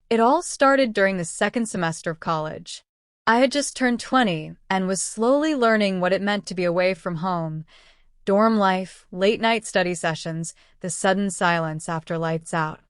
It all started during the second semester of college. I had just turned 20 and was slowly learning what it meant to be away from home. Dorm life, late-night study sessions, the sudden silence after lights out.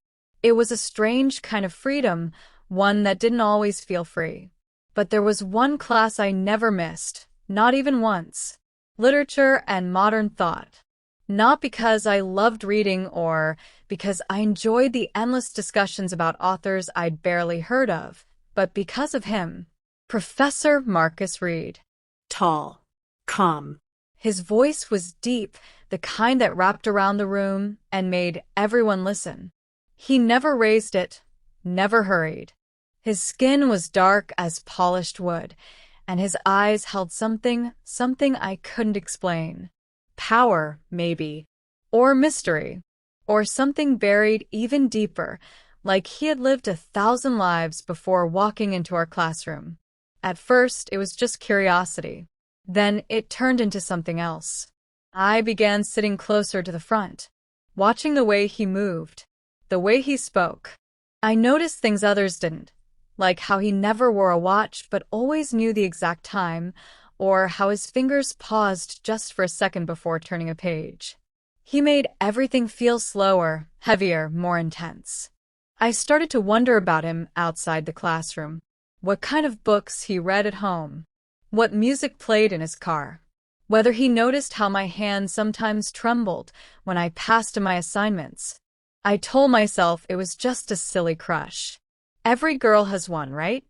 It was a strange kind of freedom, one that didn't always feel free. But there was one class I never missed, not even once. Literature and modern thought. Not because I loved reading or because I enjoyed the endless discussions about authors I'd barely heard of, but because of him. Professor Marcus Reed. Tall, calm. His voice was deep, the kind that wrapped around the room and made everyone listen. He never raised it, never hurried. His skin was dark as polished wood, and his eyes held something I couldn't explain. Power, maybe, or mystery, or something buried even deeper, like he had lived 1,000 lives before walking into our classroom. At first, it was just curiosity. Then it turned into something else. I began sitting closer to the front, watching the way he moved, the way he spoke. I noticed things others didn't, like how he never wore a watch but always knew the exact time, or how his fingers paused just for a second before turning a page. He made everything feel slower, heavier, more intense. I started to wonder about him outside the classroom. What kind of books he read at home. What music played in his car. Whether he noticed how my hand sometimes trembled when I passed him my assignments. I told myself it was just a silly crush. Every girl has one, right?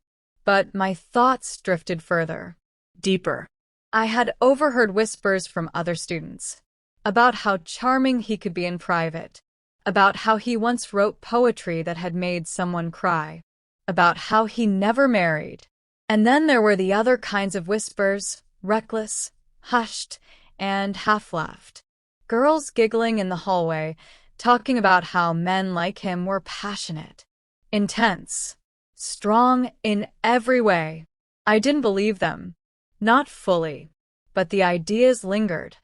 But my thoughts drifted further. Deeper. I had overheard whispers from other students about how charming he could be in private, about how he once wrote poetry that had made someone cry, about how he never married. And then there were the other kinds of whispers, reckless, hushed, and half-laughed. Girls giggling in the hallway, talking about how men like him were passionate, intense, strong in every way. I didn't believe them. Not fully, but the ideas lingered,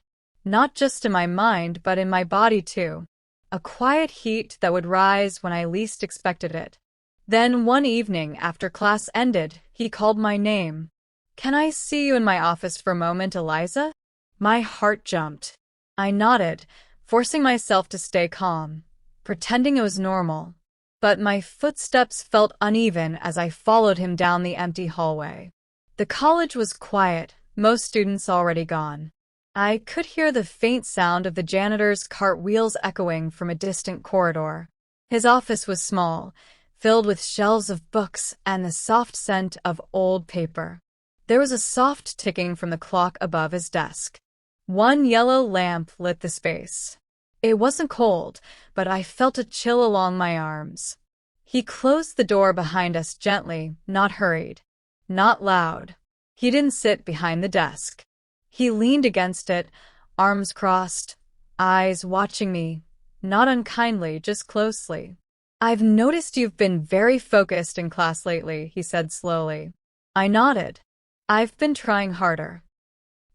not just in my mind but in my body too, a quiet heat that would rise when I least expected it. Then one evening after class ended, he called my name. "Can I see you in my office for a moment, Eliza?" My heart jumped. I nodded, forcing myself to stay calm, pretending it was normal. But my footsteps felt uneven as I followed him down the empty hallway. The college was quiet, most students already gone. I could hear the faint sound of the janitor's cartwheels echoing from a distant corridor. His office was small, filled with shelves of books and the soft scent of old paper. There was a soft ticking from the clock above his desk. One yellow lamp lit the space. It wasn't cold, but I felt a chill along my arms. He closed the door behind us gently, not hurried. Not loud. He didn't sit behind the desk. He leaned against it, arms crossed, eyes watching me, not unkindly, just closely. "I've noticed you've been very focused in class lately," he said slowly. I nodded. "I've been trying harder."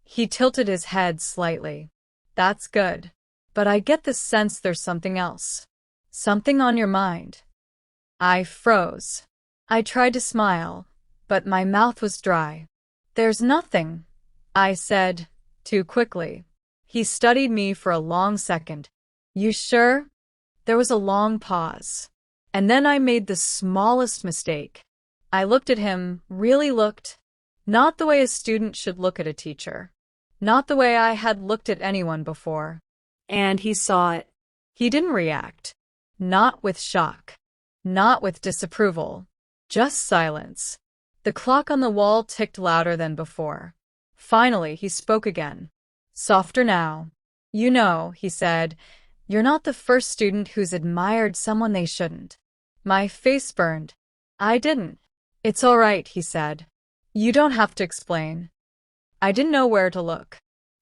He tilted his head slightly. "That's good. But I get the sense there's something else. Something on your mind." I froze. I tried to smile, but my mouth was dry. "There's nothing," I said, too quickly. He studied me for a long second. "You sure?" There was a long pause. And then I made the smallest mistake. I looked at him, really looked. Not the way a student should look at a teacher. Not the way I had looked at anyone before. And he saw it. He didn't react. Not with shock. Not with disapproval. Just silence. The clock on the wall ticked louder than before. Finally, he spoke again. Softer now. "You know," he said, "you're not the first student who's admired someone they shouldn't." My face burned. I didn't. "It's all right," he said. "You don't have to explain." I didn't know where to look.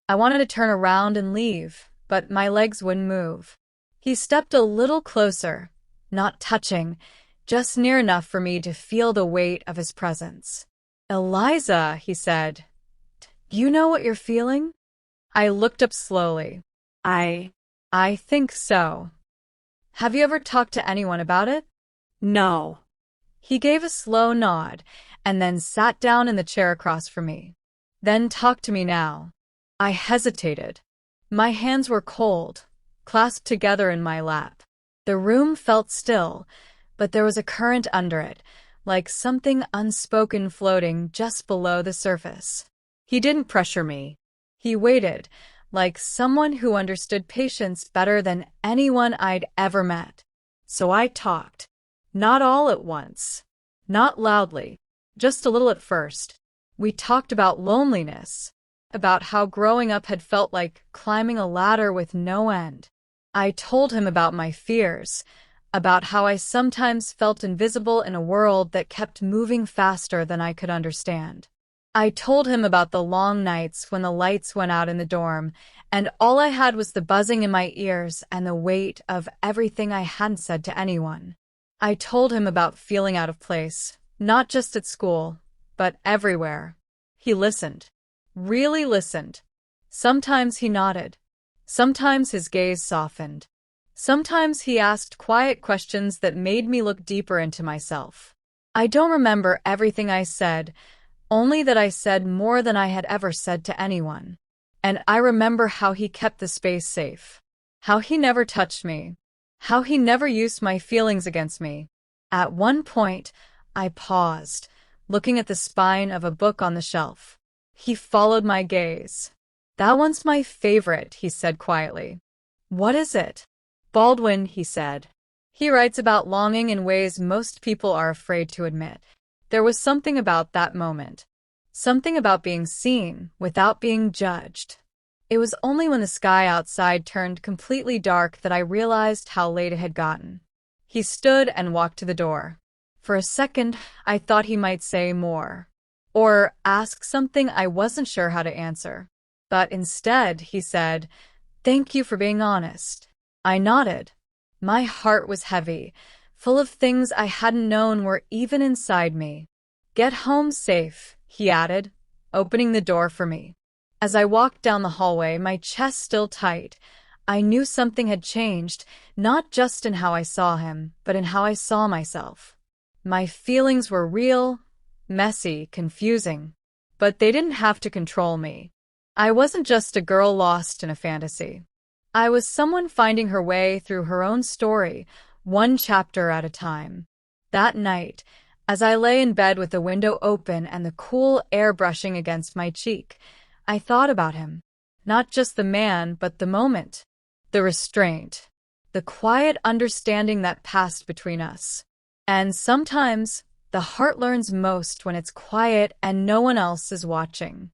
I wanted to turn around and leave, but my legs wouldn't move. He stepped a little closer, not touching, just near enough for me to feel the weight of his presence. "Eliza," he said, "you know what you're feeling?" I looked up slowly. I think so. "Have you ever talked to anyone about it?" No. He gave a slow nod and then sat down in the chair across from me. Then talk to me now. I hesitated. My hands were cold, clasped together in my lap. The room felt still, but there was a current under it, like something unspoken floating just below the surface. He didn't pressure me. He waited, like someone who understood patience better than anyone I'd ever met. So I talked. Not all at once. Not loudly. Just a little at first. We talked about loneliness, about how growing up had felt like climbing a ladder with no end. I told him about my fears, about how I sometimes felt invisible in a world that kept moving faster than I could understand. I told him about the long nights when the lights went out in the dorm, and all I had was the buzzing in my ears and the weight of everything I hadn't said to anyone. I told him about feeling out of place, not just at school, but everywhere. He listened. Really listened. Sometimes he nodded. Sometimes his gaze softened. Sometimes he asked quiet questions that made me look deeper into myself. I don't remember everything I said, only that I said more than I had ever said to anyone. And I remember how he kept the space safe. How he never touched me. How he never used my feelings against me. At one point, I paused, looking at the spine of a book on the shelf. He followed my gaze. "That one's my favorite," he said quietly. "What is it?" "Baldwin," he said. "He writes about longing in ways most people are afraid to admit." There was something about that moment. Something about being seen without being judged. It was only when the sky outside turned completely dark that I realized how late it had gotten. He stood and walked to the door. For a second, I thought he might say more, or ask something I wasn't sure how to answer. But instead, he said, "Thank you for being honest." I nodded. My heart was heavy, full of things I hadn't known were even inside me. "Get home safe," he added, opening the door for me. As I walked down the hallway, my chest still tight, I knew something had changed, not just in how I saw him, but in how I saw myself. My feelings were real, messy, confusing, but they didn't have to control me. I wasn't just a girl lost in a fantasy. I was someone finding her way through her own story, one chapter at a time. That night, as I lay in bed with the window open and the cool air brushing against my cheek, I thought about him. Not just the man, but the moment. The restraint. The quiet understanding that passed between us. And sometimes, the heart learns most when it's quiet and no one else is watching.